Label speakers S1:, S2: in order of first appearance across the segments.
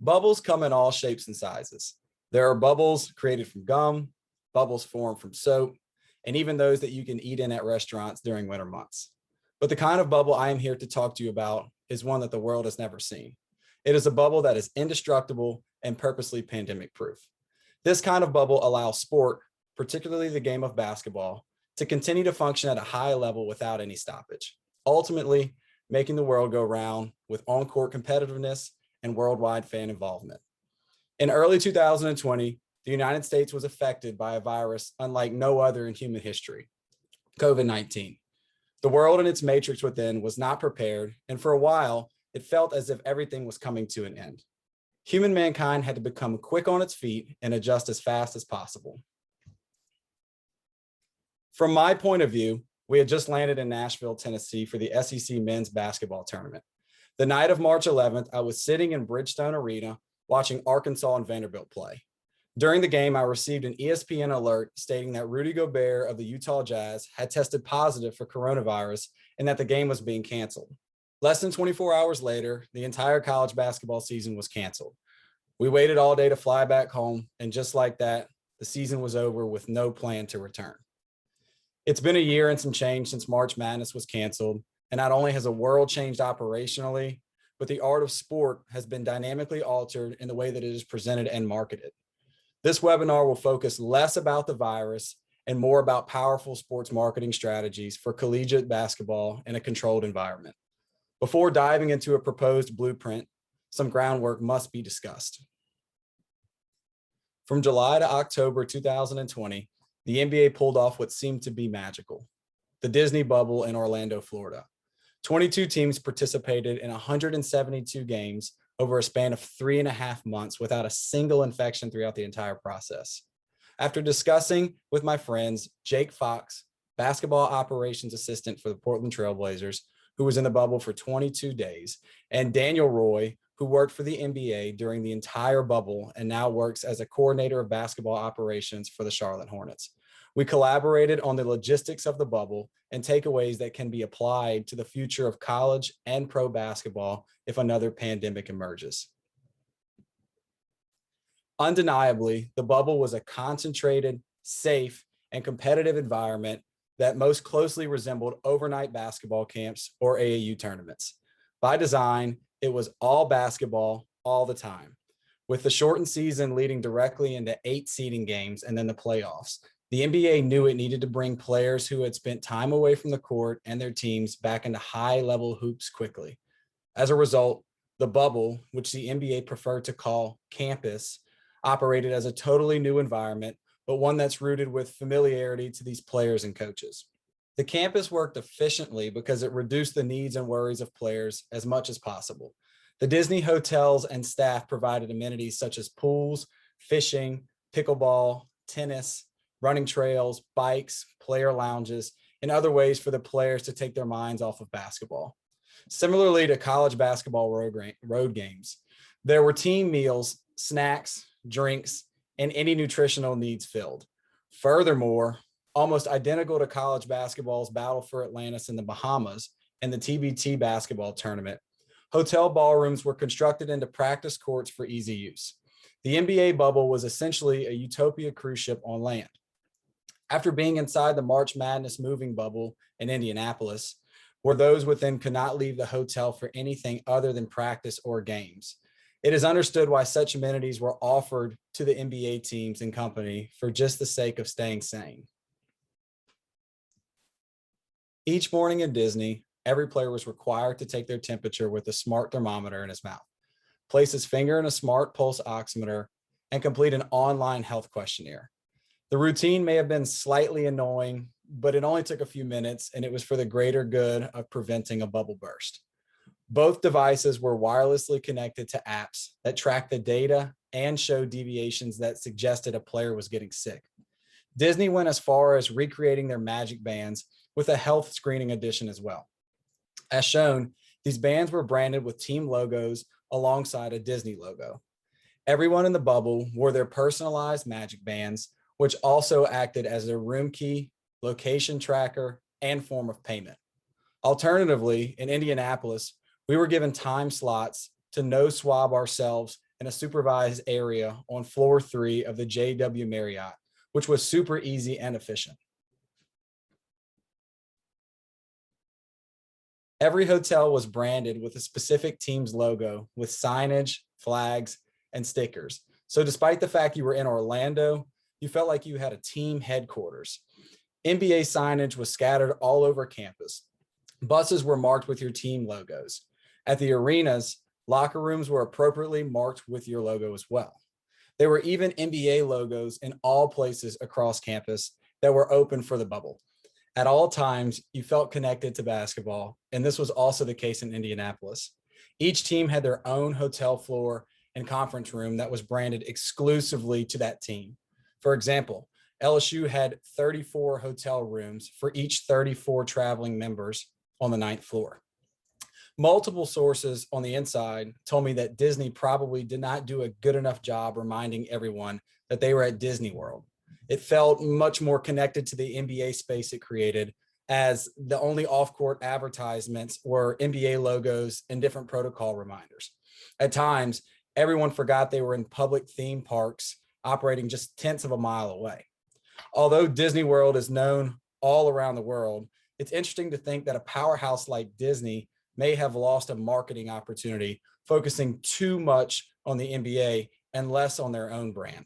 S1: Bubbles come in all shapes and sizes. There are bubbles created from gum, bubbles formed from soap, and even those that you can eat in at restaurants during winter months. But the kind of bubble I am here to talk to you about is one that the world has never seen. It is a bubble that is indestructible and purposely pandemic proof. This kind of bubble allows sport, particularly the game of basketball, to continue to function at a high level without any stoppage, ultimately making the world go round with on-court competitiveness and worldwide fan involvement. In early 2020, the United States was affected by a virus unlike no other in human history, COVID-19. The world and its matrix within was not prepared, and for a while, it felt as if everything was coming to an end. Human mankind had to become quick on its feet and adjust as fast as possible. From my point of view, we had just landed in Nashville, Tennessee for the SEC men's basketball tournament. The night of March 11th, I was sitting in Bridgestone Arena watching Arkansas and Vanderbilt play. During the game, I received an ESPN alert stating that Rudy Gobert of the Utah Jazz had tested positive for coronavirus and that the game was being canceled. Less than 24 hours later, the entire college basketball season was canceled. We waited all day to fly back home, and just like that, the season was over with no plan to return. It's been a year and some change since March Madness was canceled, and not only has the world changed operationally, but the art of sport has been dynamically altered in the way that it is presented and marketed. This webinar will focus less about the virus and more about powerful sports marketing strategies for collegiate basketball in a controlled environment. Before diving into a proposed blueprint, some groundwork must be discussed. From July to October 2020, the NBA pulled off what seemed to be magical: the Disney bubble in Orlando, Florida. 22 teams participated in 172 games over a span of 3.5 months without a single infection throughout the entire process. After discussing with my friends, Jake Fox, basketball operations assistant for the Portland Trail Blazers, who was in the bubble for 22 days, and Daniel Roy, who worked for the NBA during the entire bubble and now works as a coordinator of basketball operations for the Charlotte Hornets. We collaborated on the logistics of the bubble and takeaways that can be applied to the future of college and pro basketball if another pandemic emerges. Undeniably, the bubble was a concentrated, safe, and competitive environment that most closely resembled overnight basketball camps or AAU tournaments. By design, it was all basketball all the time, with the shortened season leading directly into 8 seeding games and then the playoffs. The NBA knew it needed to bring players who had spent time away from the court and their teams back into high-level hoops quickly. As a result, the bubble, which the NBA preferred to call campus, operated as a totally new environment, but one that's rooted with familiarity to these players and coaches. The campus worked efficiently because it reduced the needs and worries of players as much as possible. The Disney hotels and staff provided amenities such as pools, fishing, pickleball, tennis, running trails, bikes, player lounges, and other ways for the players to take their minds off of basketball. Similarly to college basketball road games, there were team meals, snacks, drinks, and any nutritional needs filled. Furthermore, almost identical to college basketball's Battle for Atlantis in the Bahamas and the TBT basketball tournament, hotel ballrooms were constructed into practice courts for easy use. The NBA bubble was essentially a utopia cruise ship on land. After being inside the March Madness moving bubble in Indianapolis, where those within could not leave the hotel for anything other than practice or games, it is understood why such amenities were offered to the NBA teams and company for just the sake of staying sane. Each morning in Disney, every player was required to take their temperature with a smart thermometer in his mouth, place his finger in a smart pulse oximeter, and complete an online health questionnaire. The routine may have been slightly annoying, but it only took a few minutes, and it was for the greater good of preventing a bubble burst. Both devices were wirelessly connected to apps that tracked the data and showed deviations that suggested a player was getting sick. Disney went as far as recreating their magic bands with a health screening edition as well. As shown, these bands were branded with team logos alongside a Disney logo. Everyone in the bubble wore their personalized magic bands, which also acted as their room key, location tracker, and form of payment. Alternatively, in Indianapolis, we were given time slots to nose swab ourselves in a supervised area on floor 3 of the JW Marriott, which was super easy and efficient. Every hotel was branded with a specific team's logo with signage, flags, and stickers. So despite the fact you were in Orlando, you felt like you had a team headquarters. NBA signage was scattered all over campus. Buses were marked with your team logos. At the arenas, locker rooms were appropriately marked with your logo as well. There were even NBA logos in all places across campus that were open for the bubble. At all times, you felt connected to basketball, and this was also the case in Indianapolis. Each team had their own hotel floor and conference room that was branded exclusively to that team. For example, LSU had 34 hotel rooms for each 34 traveling members on the 9th floor. Multiple sources on the inside told me that Disney probably did not do a good enough job reminding everyone that they were at Disney World. It felt much more connected to the NBA space it created, as the only off-court advertisements were NBA logos and different protocol reminders. At times, everyone forgot they were in public theme parks operating just tenths of a mile away. Although Disney World is known all around the world, it's interesting to think that a powerhouse like Disney may have lost a marketing opportunity, focusing too much on the NBA and less on their own brand.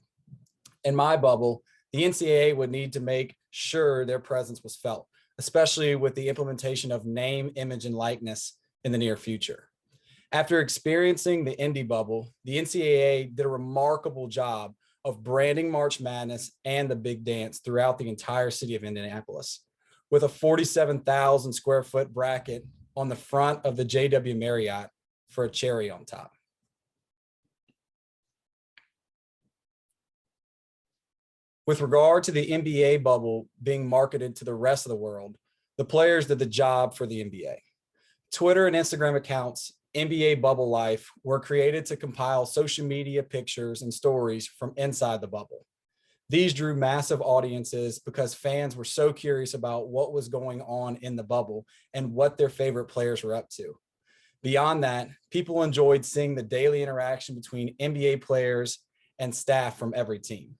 S1: In my bubble, the NCAA would need to make sure their presence was felt, especially with the implementation of name, image, and likeness in the near future. After experiencing the Indy bubble, the NCAA did a remarkable job of branding March Madness and the Big Dance throughout the entire city of Indianapolis, with a 47,000 square foot bracket on the front of the JW Marriott for a cherry on top. With regard to the NBA bubble being marketed to the rest of the world, the players did the job for the NBA. Twitter and Instagram accounts, NBA Bubble Life, were created to compile social media pictures and stories from inside the bubble. These drew massive audiences because fans were so curious about what was going on in the bubble and what their favorite players were up to. Beyond that, people enjoyed seeing the daily interaction between NBA players and staff from every team.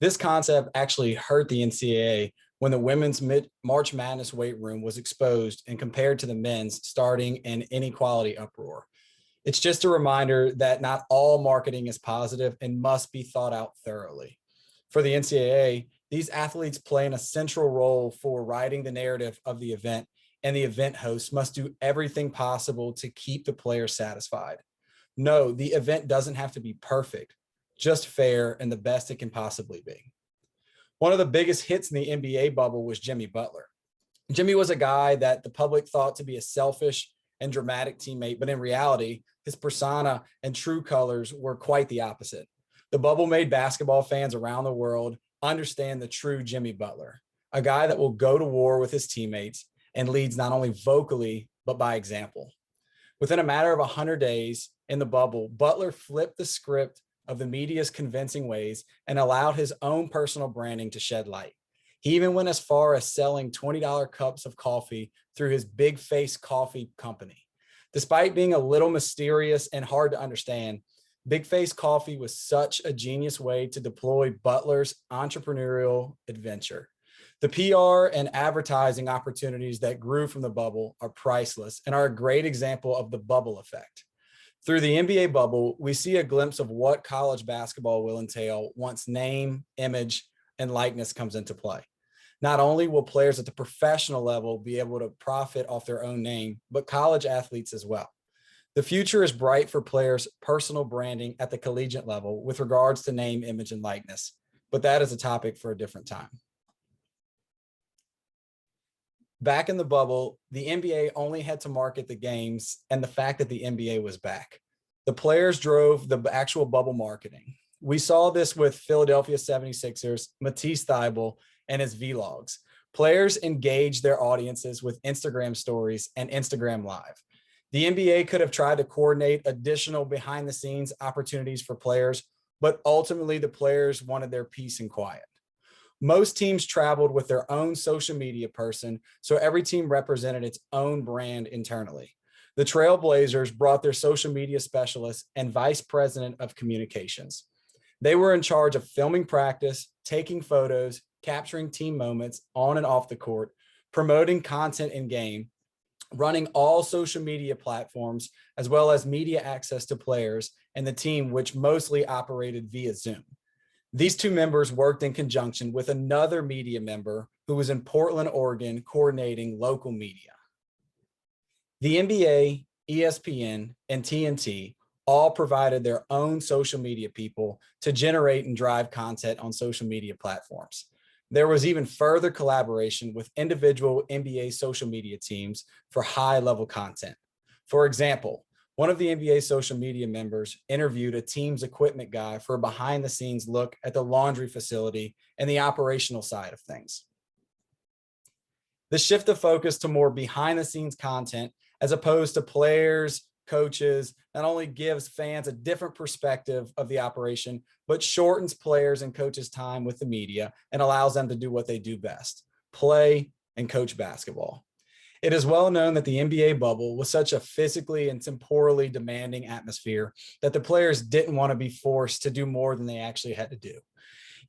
S1: This concept actually hurt the NCAA when the women's March Madness weight room was exposed and compared to the men's, starting an inequality uproar. It's just a reminder that not all marketing is positive and must be thought out thoroughly. For the NCAA, these athletes play an essential role for writing the narrative of the event, and the event host must do everything possible to keep the players satisfied. No, the event doesn't have to be perfect, just fair and the best it can possibly be. One of the biggest hits in the NBA bubble was Jimmy Butler. Jimmy was a guy that the public thought to be a selfish and dramatic teammate, but in reality, his persona and true colors were quite the opposite. The bubble made basketball fans around the world understand the true Jimmy Butler, a guy that will go to war with his teammates and leads not only vocally, but by example. Within a matter of 100 days in the bubble, Butler flipped the script of the media's convincing ways and allowed his own personal branding to shed light. He even went as far as selling $20 cups of coffee through his Big Face Coffee company. Despite being a little mysterious and hard to understand, Big Face Coffee was such a genius way to deploy Butler's entrepreneurial adventure. The PR and advertising opportunities that grew from the bubble are priceless and are a great example of the bubble effect. Through the NBA bubble, we see a glimpse of what college basketball will entail once name, image, and likeness comes into play. Not only will players at the professional level be able to profit off their own name, but college athletes as well. The future is bright for players' personal branding at the collegiate level with regards to name, image, and likeness, but that is a topic for a different time. Back in the bubble, the NBA only had to market the games and the fact that the NBA was back. The players drove the actual bubble marketing. We saw this with Philadelphia 76ers, Matisse Thybulle, and his vlogs. Players engaged their audiences with Instagram stories and Instagram Live. The NBA could have tried to coordinate additional behind-the-scenes opportunities for players, but ultimately the players wanted their peace and quiet. Most teams traveled with their own social media person, so every team represented its own brand internally. The Trailblazers brought their social media specialist and vice president of communications. They were in charge of filming practice, taking photos, capturing team moments on and off the court, promoting content in game, running all social media platforms, as well as media access to players and the team, which mostly operated via Zoom. These two members worked in conjunction with another media member who was in Portland, Oregon, coordinating local media. The NBA, ESPN, and TNT all provided their own social media people to generate and drive content on social media platforms. There was even further collaboration with individual NBA social media teams for high-level content. For example, one of the NBA social media members interviewed a team's equipment guy for a behind-the-scenes look at the laundry facility and the operational side of things. The shift of focus to more behind-the-scenes content as opposed to players, coaches, not only gives fans a different perspective of the operation, but shortens players and coaches' time with the media and allows them to do what they do best, play and coach basketball. It is well known that the NBA bubble was such a physically and temporally demanding atmosphere that the players didn't want to be forced to do more than they actually had to do.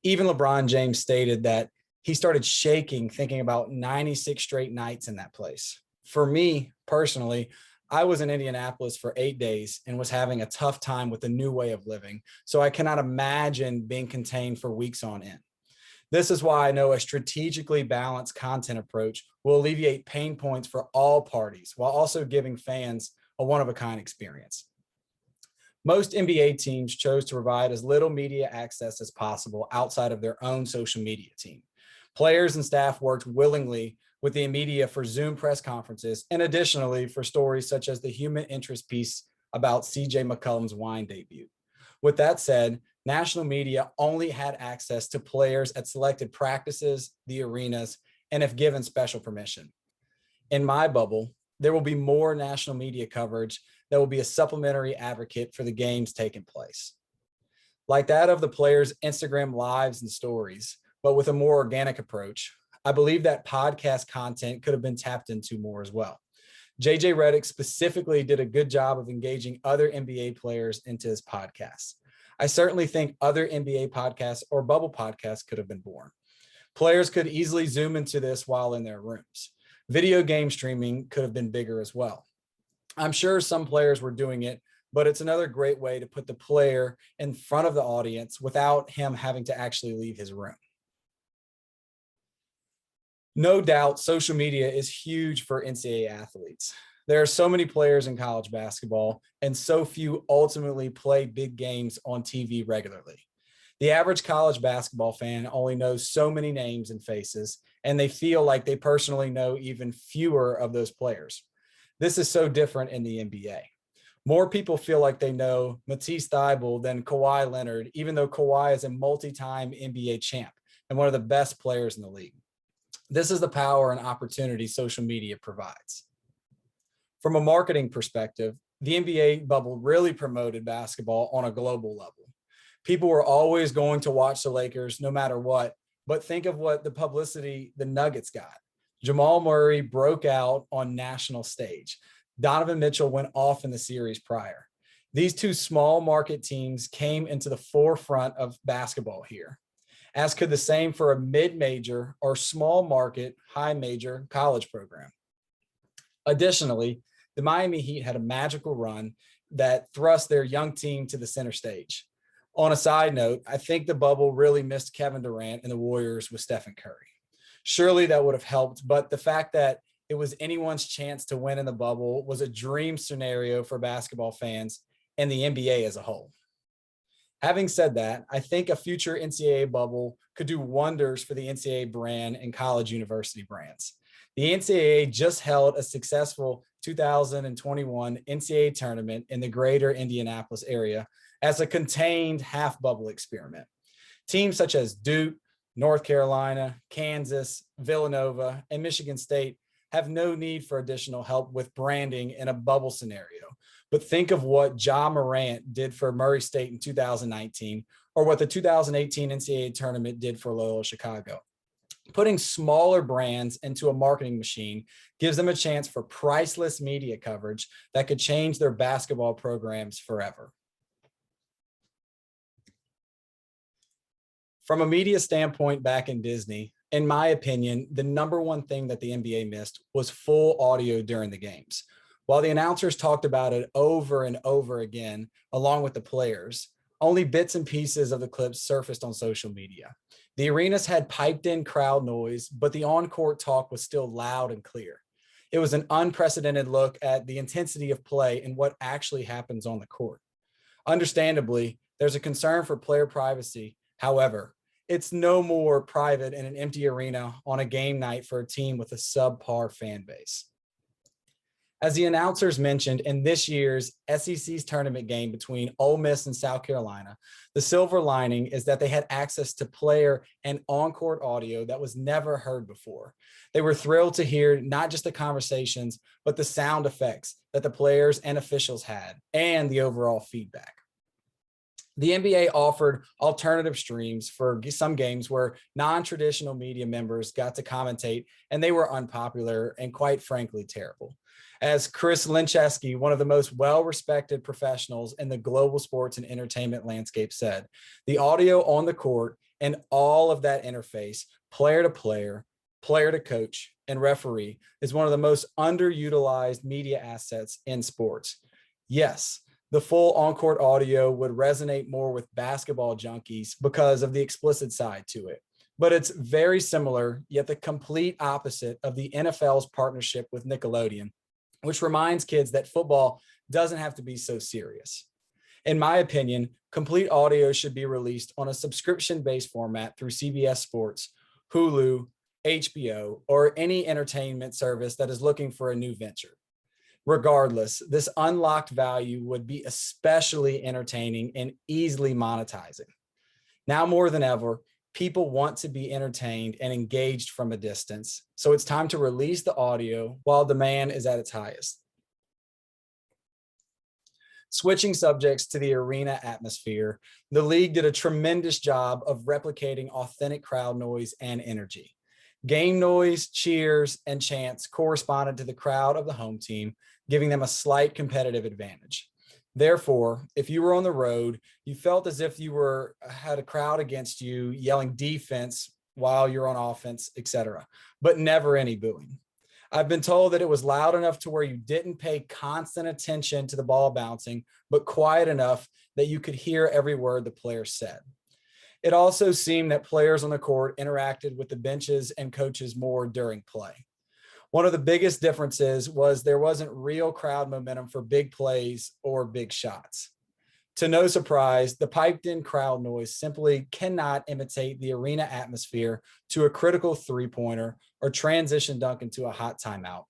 S1: Even LeBron James stated that he started shaking thinking about 96 straight nights in that place. For me personally, I was in Indianapolis for 8 days and was having a tough time with the new way of living, so I cannot imagine being contained for weeks on end. This is why I know a strategically balanced content approach will alleviate pain points for all parties while also giving fans a one-of-a-kind experience. Most NBA teams chose to provide as little media access as possible outside of their own social media team. Players and staff worked willingly with the media for Zoom press conferences, and additionally for stories such as the human interest piece about CJ McCollum's wine debut. With that said, national media only had access to players at selected practices, the arenas, and if given special permission. In my bubble, there will be more national media coverage that will be a supplementary advocate for the games taking place. Like that of the players' Instagram lives and stories, but with a more organic approach, I believe that podcast content could have been tapped into more as well. JJ Redick specifically did a good job of engaging other NBA players into his podcasts. I certainly think other NBA podcasts or bubble podcasts could have been born. Players could easily zoom into this while in their rooms. Video game streaming could have been bigger as well. I'm sure some players were doing it, but it's another great way to put the player in front of the audience without him having to actually leave his room. No doubt, social media is huge for NCAA athletes. There are so many players in college basketball, and so few ultimately play big games on TV regularly. The average college basketball fan only knows so many names and faces, and they feel like they personally know even fewer of those players. This is so different in the NBA. More people feel like they know Matisse Thybulle than Kawhi Leonard, even though Kawhi is a multi-time NBA champ and one of the best players in the league. This is the power and opportunity social media provides. From a marketing perspective, the NBA bubble really promoted basketball on a global level. People were always going to watch the Lakers no matter what, but think of what the publicity the Nuggets got. Jamal Murray broke out on national stage. Donovan Mitchell went off in the series prior. These two small market teams came into the forefront of basketball here, as could the same for a mid-major or small market, high major college program. Additionally, the Miami Heat had a magical run that thrust their young team to the center stage. On a side note, I think the bubble really missed Kevin Durant and the Warriors with Stephen Curry. Surely that would have helped, but the fact that it was anyone's chance to win in the bubble was a dream scenario for basketball fans and the NBA as a whole. Having said that, I think a future NCAA bubble could do wonders for the NCAA brand and college university brands. The NCAA just held a successful 2021 NCAA tournament in the greater Indianapolis area as a contained half bubble experiment. Teams such as Duke, North Carolina, Kansas, Villanova, and Michigan State have no need for additional help with branding in a bubble scenario. But think of what Ja Morant did for Murray State in 2019, or what the 2018 NCAA tournament did for Loyola Chicago. Putting smaller brands into a marketing machine gives them a chance for priceless media coverage that could change their basketball programs forever. From a media standpoint back in Disney, in my opinion, the number one thing that the NBA missed was full audio during the games. While the announcers talked about it over and over again, along with the players, only bits and pieces of the clips surfaced on social media. The arenas had piped in crowd noise, but the on-court talk was still loud and clear. It was an unprecedented look at the intensity of play and what actually happens on the court. Understandably, there's a concern for player privacy. However, it's no more private in an empty arena on a game night for a team with a subpar fan base. As the announcers mentioned, in this year's SEC's tournament game between Ole Miss and South Carolina, the silver lining is that they had access to player and on-court audio that was never heard before. They were thrilled to hear not just the conversations, but the sound effects that the players and officials had and the overall feedback. The NBA offered alternative streams for some games where non-traditional media members got to commentate, and they were unpopular and quite frankly terrible. As Chris Lyncheski, one of the most well-respected professionals in the global sports and entertainment landscape, said, the audio on the court and all of that interface, player to player, player to coach, and referee, is one of the most underutilized media assets in sports. Yes, the full on-court audio would resonate more with basketball junkies because of the explicit side to it. But it's very similar, yet the complete opposite of the NFL's partnership with Nickelodeon, which reminds kids that football doesn't have to be so serious. In my opinion, complete audio should be released on a subscription-based format through CBS Sports, Hulu, HBO, or any entertainment service that is looking for a new venture. Regardless, this unlocked value would be especially entertaining and easily monetizing. Now more than ever, people want to be entertained and engaged from a distance, so it's time to release the audio while demand is at its highest. Switching subjects to the arena atmosphere, the league did a tremendous job of replicating authentic crowd noise and energy. Game noise, cheers, and chants corresponded to the crowd of the home team, giving them a slight competitive advantage. Therefore, if you were on the road, you felt as if you had a crowd against you yelling defense while you're on offense, etc., but never any booing. I've been told that it was loud enough to where you didn't pay constant attention to the ball bouncing, but quiet enough that you could hear every word the player said. It also seemed that players on the court interacted with the benches and coaches more during play. One of the biggest differences was there wasn't real crowd momentum for big plays or big shots. To no surprise, the piped-in crowd noise simply cannot imitate the arena atmosphere to a critical three-pointer or transition dunk into a hot timeout.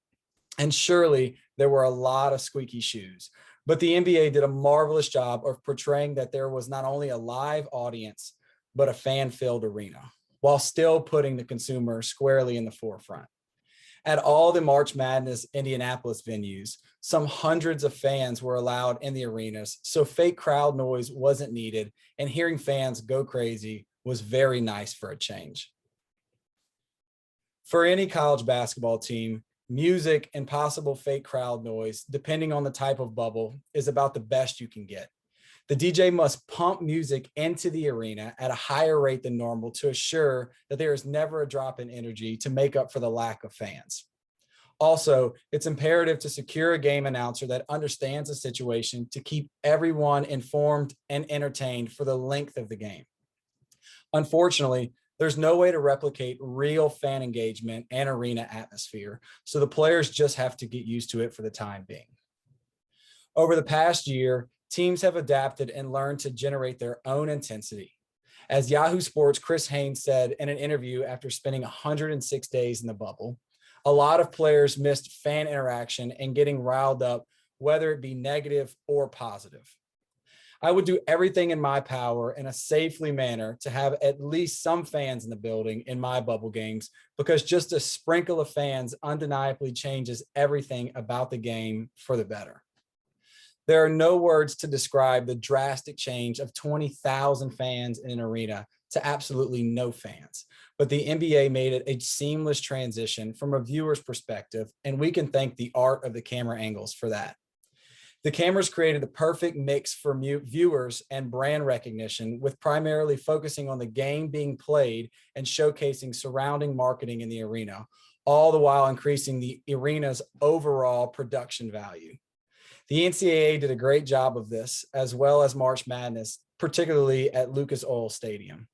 S1: And surely there were a lot of squeaky shoes, but the NBA did a marvelous job of portraying that there was not only a live audience, but a fan-filled arena, while still putting the consumer squarely in the forefront. At all the March Madness Indianapolis venues, some hundreds of fans were allowed in the arenas, so fake crowd noise wasn't needed, and hearing fans go crazy was very nice for a change. For any college basketball team, music and possible fake crowd noise, depending on the type of bubble, is about the best you can get. The DJ must pump music into the arena at a higher rate than normal to assure that there is never a drop in energy to make up for the lack of fans. Also, it's imperative to secure a game announcer that understands the situation to keep everyone informed and entertained for the length of the game. Unfortunately, there's no way to replicate real fan engagement and arena atmosphere, so the players just have to get used to it for the time being. Over the past year, teams have adapted and learned to generate their own intensity. As Yahoo Sports' Chris Haynes said in an interview after spending 106 days in the bubble, a lot of players missed fan interaction and getting riled up, whether it be negative or positive. I would do everything in my power in a safely manner to have at least some fans in the building in my bubble games, because just a sprinkle of fans undeniably changes everything about the game for the better. There are no words to describe the drastic change of 20,000 fans in an arena to absolutely no fans. But the NBA made it a seamless transition from a viewer's perspective, and we can thank the art of the camera angles for that. The cameras created the perfect mix for viewers and brand recognition, with primarily focusing on the game being played and showcasing surrounding marketing in the arena, all the while increasing the arena's overall production value. The NCAA did a great job of this, as well as March Madness, particularly at Lucas Oil Stadium.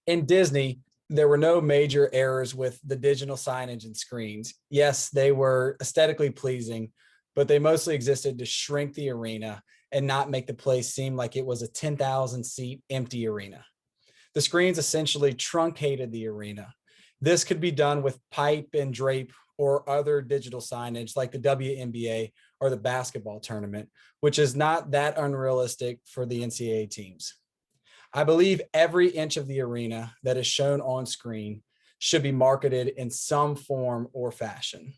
S1: In Disney, there were no major errors with the digital signage and screens. Yes, they were aesthetically pleasing, but they mostly existed to shrink the arena and not make the place seem like it was a 10,000 seat empty arena. The screens essentially truncated the arena. This could be done with pipe and drape or other digital signage like the WNBA or the basketball tournament, which is not that unrealistic for the NCAA teams. I believe every inch of the arena that is shown on screen should be marketed in some form or fashion.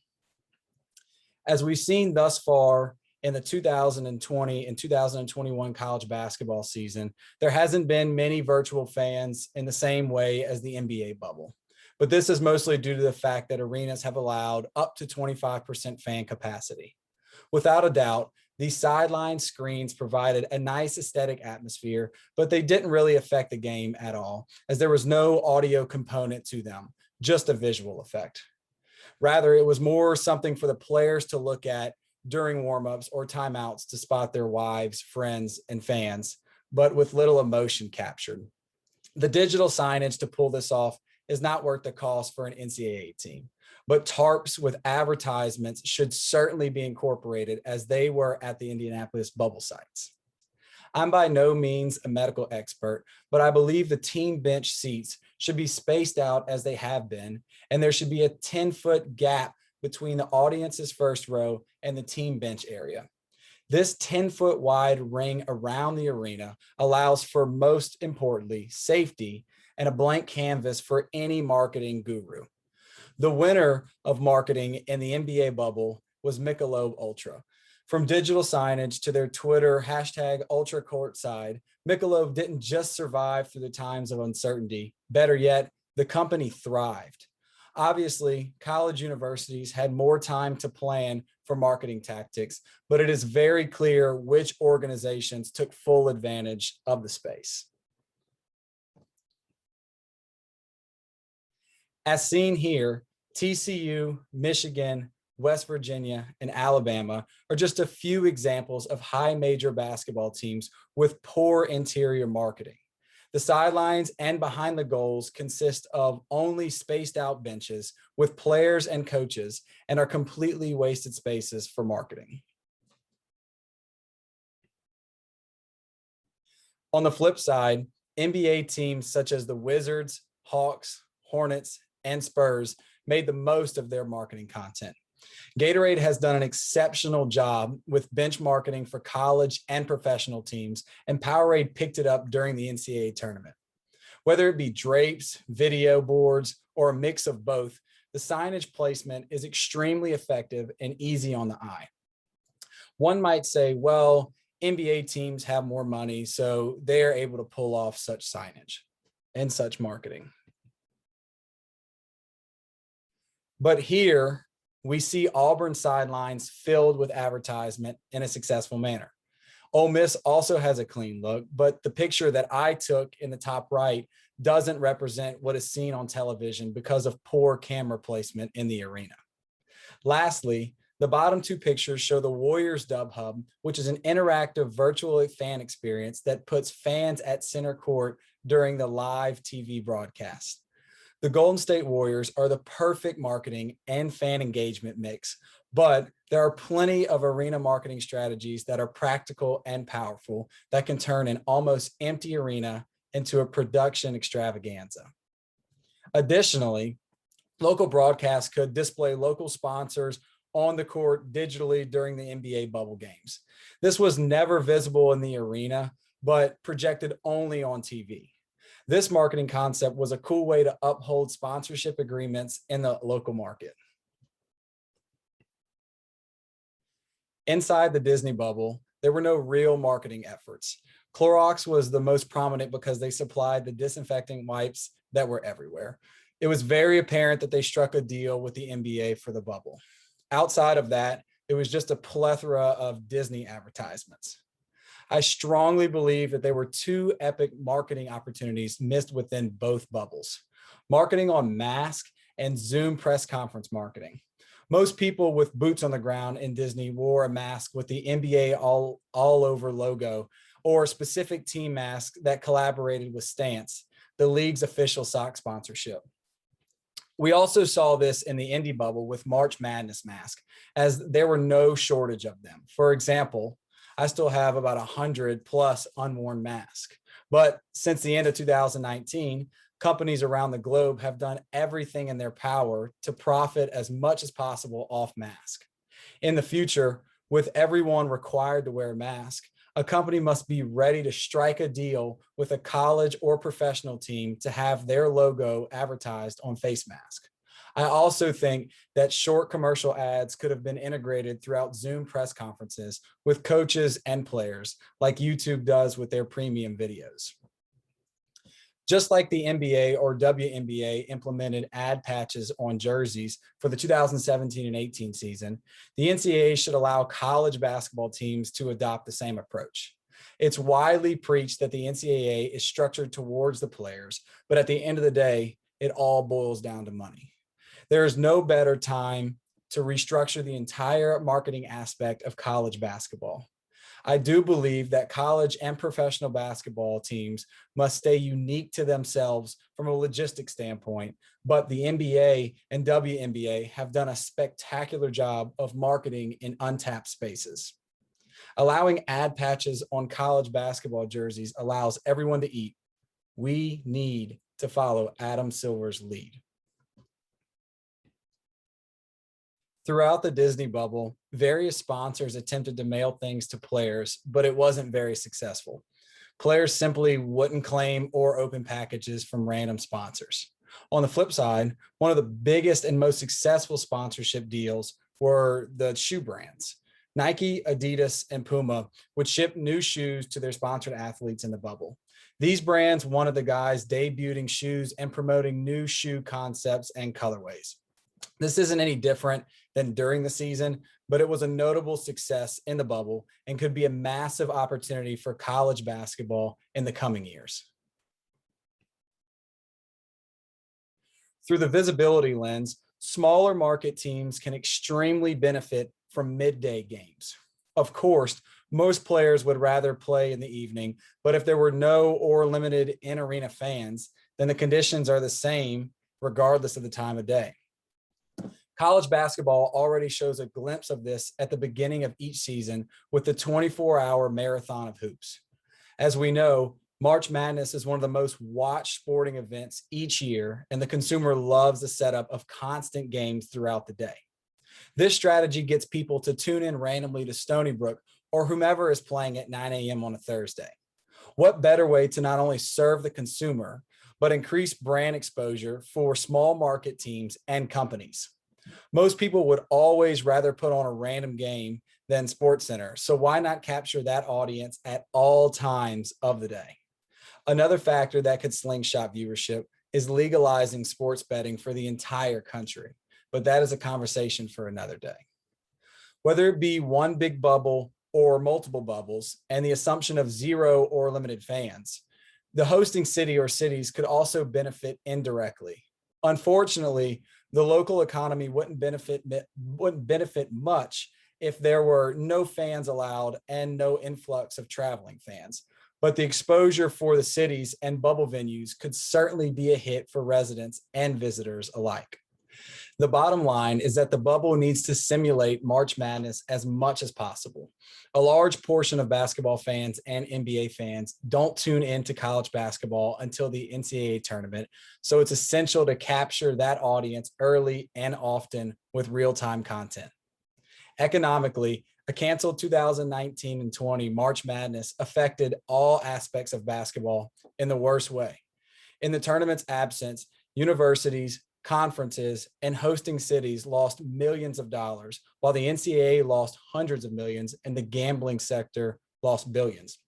S1: As we've seen thus far in the 2020 and 2021 college basketball season, there hasn't been many virtual fans in the same way as the NBA bubble. But this is mostly due to the fact that arenas have allowed up to 25% fan capacity. Without a doubt, these sideline screens provided a nice aesthetic atmosphere, but they didn't really affect the game at all, as there was no audio component to them, just a visual effect. Rather, it was more something for the players to look at during warmups or timeouts to spot their wives, friends, and fans, but with little emotion captured. The digital signage to pull this off is not worth the cost for an NCAA team, but tarps with advertisements should certainly be incorporated as they were at the Indianapolis bubble sites. I'm by no means a medical expert, but I believe the team bench seats should be spaced out as they have been, and there should be a 10-foot gap between the audience's first row and the team bench area. This 10-foot wide ring around the arena allows for, most importantly, safety and a blank canvas for any marketing guru. The winner of marketing in the NBA bubble was Michelob Ultra. From digital signage to their Twitter hashtag Ultra Courtside, Michelob didn't just survive through the times of uncertainty. Better yet, the company thrived. Obviously, college universities had more time to plan for marketing tactics, but it is very clear which organizations took full advantage of the space. As seen here, TCU, Michigan, West Virginia, and Alabama are just a few examples of high major basketball teams with poor interior marketing. The sidelines and behind the goals consist of only spaced out benches with players and coaches and are completely wasted spaces for marketing. On the flip side, NBA teams such as the Wizards, Hawks, Hornets, and Spurs made the most of their marketing content. Gatorade has done an exceptional job with bench marketing for college and professional teams, and Powerade picked it up during the NCAA tournament. Whether it be drapes, video boards, or a mix of both, the signage placement is extremely effective and easy on the eye. One might say, well, NBA teams have more money, so they're able to pull off such signage and such marketing. But here we see Auburn sidelines filled with advertisement in a successful manner. Ole Miss also has a clean look, but the picture that I took in the top right doesn't represent what is seen on television because of poor camera placement in the arena. Lastly, the bottom two pictures show the Warriors Dub Hub, which is an interactive virtual fan experience that puts fans at center court during the live TV broadcast. The Golden State Warriors are the perfect marketing and fan engagement mix, but there are plenty of arena marketing strategies that are practical and powerful that can turn an almost empty arena into a production extravaganza. Additionally, local broadcasts could display local sponsors on the court digitally during the NBA bubble games. This was never visible in the arena, but projected only on TV. This marketing concept was a cool way to uphold sponsorship agreements in the local market. Inside the Disney bubble, there were no real marketing efforts. Clorox was the most prominent because they supplied the disinfecting wipes that were everywhere. It was very apparent that they struck a deal with the NBA for the bubble. Outside of that, it was just a plethora of Disney advertisements. I strongly believe that there were two epic marketing opportunities missed within both bubbles: marketing on mask and Zoom press conference marketing. Most people with boots on the ground in Disney wore a mask with the NBA all over logo, or a specific team mask that collaborated with Stance, the league's official sock sponsorship. We also saw this in the indie bubble with March Madness mask, as there were no shortage of them. For example, I still have about 100 plus unworn masks. But since the end of 2019, companies around the globe have done everything in their power to profit as much as possible off masks. In the future, with everyone required to wear a mask, a company must be ready to strike a deal with a college or professional team to have their logo advertised on face mask. I also think that short commercial ads could have been integrated throughout Zoom press conferences with coaches and players, like YouTube does with their premium videos. Just like the NBA or WNBA implemented ad patches on jerseys for the 2017 and 18 season, the NCAA should allow college basketball teams to adopt the same approach. It's widely preached that the NCAA is structured towards the players, but at the end of the day, it all boils down to money. There is no better time to restructure the entire marketing aspect of college basketball. I do believe that college and professional basketball teams must stay unique to themselves from a logistics standpoint, but the NBA and WNBA have done a spectacular job of marketing in untapped spaces. Allowing ad patches on college basketball jerseys allows everyone to eat. We need to follow Adam Silver's lead. Throughout the Disney bubble, various sponsors attempted to mail things to players, but it wasn't very successful. Players simply wouldn't claim or open packages from random sponsors. On the flip side, one of the biggest and most successful sponsorship deals were the shoe brands. Nike, Adidas, and Puma would ship new shoes to their sponsored athletes in the bubble. These brands wanted the guys debuting shoes and promoting new shoe concepts and colorways. This isn't any different than during the season, but it was a notable success in the bubble and could be a massive opportunity for college basketball in the coming years. Through the visibility lens, smaller market teams can extremely benefit from midday games. Of course, most players would rather play in the evening, but if there were no or limited in-arena fans, then the conditions are the same regardless of the time of day. College basketball already shows a glimpse of this at the beginning of each season with the 24-hour marathon of hoops. As we know, March Madness is one of the most watched sporting events each year, and the consumer loves the setup of constant games throughout the day. This strategy gets people to tune in randomly to Stony Brook or whomever is playing at 9 a.m. on a Thursday. What better way to not only serve the consumer, but increase brand exposure for small market teams and companies? Most people would always rather put on a random game than SportsCenter, so why not capture that audience at all times of the day? Another factor that could slingshot viewership is legalizing sports betting for the entire country, but that is a conversation for another day. Whether it be one big bubble or multiple bubbles and the assumption of zero or limited fans, the hosting city or cities could also benefit indirectly. Unfortunately, the local economy wouldn't benefit much if there were no fans allowed and no influx of traveling fans. But the exposure for the cities and bubble venues could certainly be a hit for residents and visitors alike. The bottom line is that the bubble needs to simulate March Madness as much as possible. A large portion of basketball fans and NBA fans don't tune into college basketball until the NCAA tournament, so it's essential to capture that audience early and often with real-time content. Economically, a canceled 2019 and 20 March Madness affected all aspects of basketball in the worst way. In the tournament's absence, universities, conferences, and hosting cities lost millions of dollars, while the NCAA lost hundreds of millions and the gambling sector lost billions.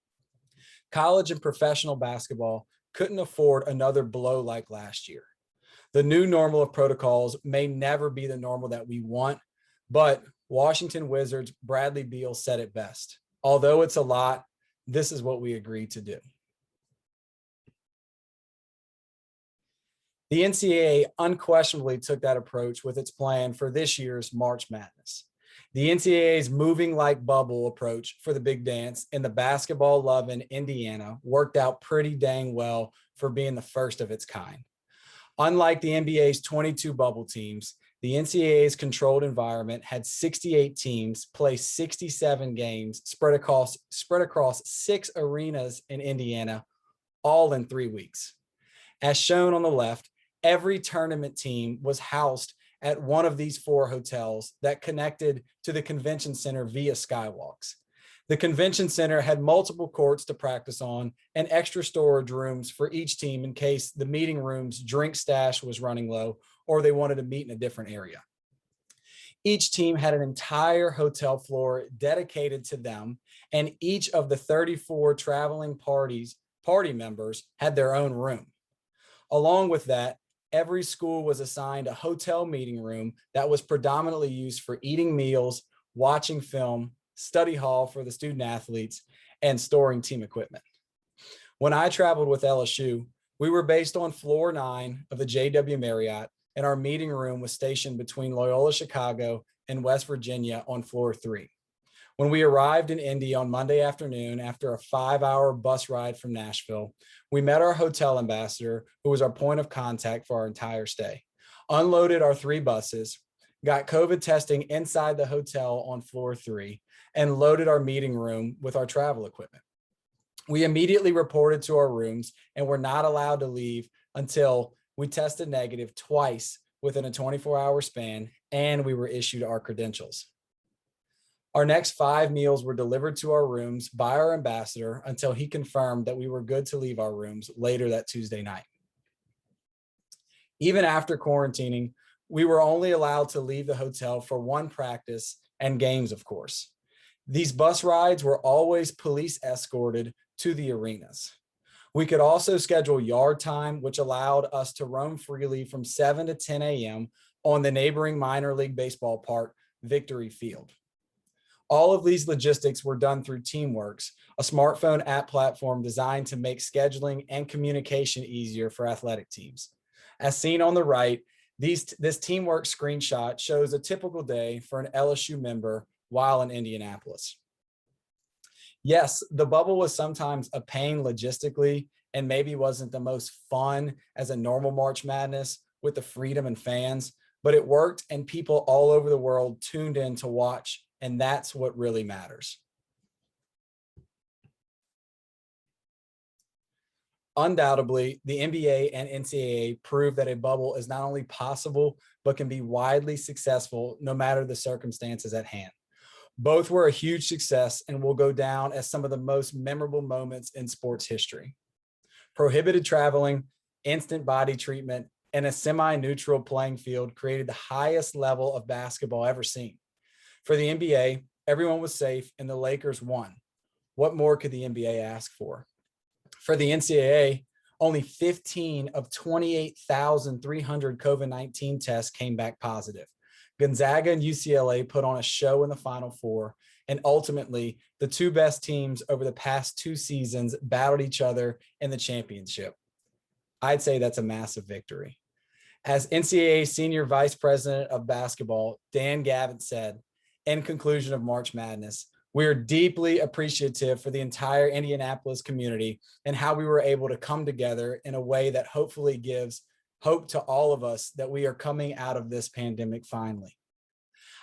S1: College and professional basketball couldn't afford another blow like last year. The new normal of protocols may never be the normal that we want, but Washington Wizards' Bradley Beal said it best. Although it's a lot, this is what we agreed to do. The NCAA unquestionably took that approach with its plan for this year's March Madness. The NCAA's moving like bubble approach for the big dance in the basketball love in Indiana worked out pretty dang well for being the first of its kind. Unlike the NBA's 22 bubble teams, the NCAA's controlled environment had 68 teams play 67 games spread across 6 arenas in Indiana, all in 3 weeks. As shown on the left, every tournament team was housed at one of these 4 hotels that connected to the convention center via skywalks. The convention center had multiple courts to practice on and extra storage rooms for each team in case the meeting room's drink stash was running low or they wanted to meet in a different area. Each team had an entire hotel floor dedicated to them, and each of the 34 traveling party members had their own room. Along with that, every school was assigned a hotel meeting room that was predominantly used for eating meals, watching film, study hall for the student athletes, and storing team equipment. When I traveled with LSU, we were based on floor 9 of the JW Marriott, and our meeting room was stationed between Loyola Chicago and West Virginia on floor 3. When we arrived in Indy on Monday afternoon after a 5-hour bus ride from Nashville, we met our hotel ambassador, who was our point of contact for our entire stay, unloaded our 3 buses, got COVID testing inside the hotel on floor 3, and loaded our meeting room with our travel equipment. We immediately reported to our rooms and were not allowed to leave until we tested negative twice within a 24-hour span, and we were issued our credentials. Our next 5 meals were delivered to our rooms by our ambassador until he confirmed that we were good to leave our rooms later that Tuesday night. Even after quarantining, we were only allowed to leave the hotel for 1 practice and games, of course. These bus rides were always police escorted to the arenas. We could also schedule yard time, which allowed us to roam freely from 7 to 10 a.m. on the neighboring minor league baseball park, Victory Field. All of these logistics were done through Teamworks, a smartphone app platform designed to make scheduling and communication easier for athletic teams. As seen on the right, this Teamworks screenshot shows a typical day for an LSU member while in Indianapolis. Yes, the bubble was sometimes a pain logistically and maybe wasn't the most fun as a normal March Madness with the freedom and fans, but it worked and people all over the world tuned in to watch, and that's what really matters. Undoubtedly, the NBA and NCAA proved that a bubble is not only possible, but can be widely successful no matter the circumstances at hand. Both were a huge success and will go down as some of the most memorable moments in sports history. Prohibited traveling, instant body treatment, and a semi-neutral playing field created the highest level of basketball ever seen. For the NBA, everyone was safe and the Lakers won. What more could the NBA ask for? For the NCAA, only 15 of 28,300 COVID-19 tests came back positive. Gonzaga and UCLA put on a show in the Final Four, and ultimately, the 2 best teams over the past 2 seasons battled each other in the championship. I'd say that's a massive victory. As NCAA Senior Vice President of Basketball, Dan Gavin said, in conclusion of March Madness, we are deeply appreciative for the entire Indianapolis community and how we were able to come together in a way that hopefully gives hope to all of us that we are coming out of this pandemic finally.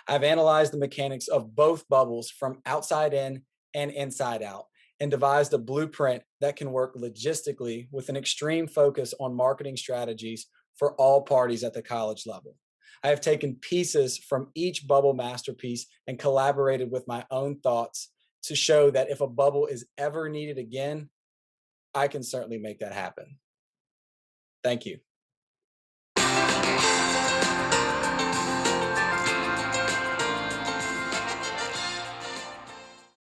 S1: I've analyzed the mechanics of both bubbles from outside in and inside out and devised a blueprint that can work logistically with an extreme focus on marketing strategies for all parties at the college level. I have taken pieces from each bubble masterpiece and collaborated with my own thoughts to show that if a bubble is ever needed again, I can certainly make that happen. Thank you.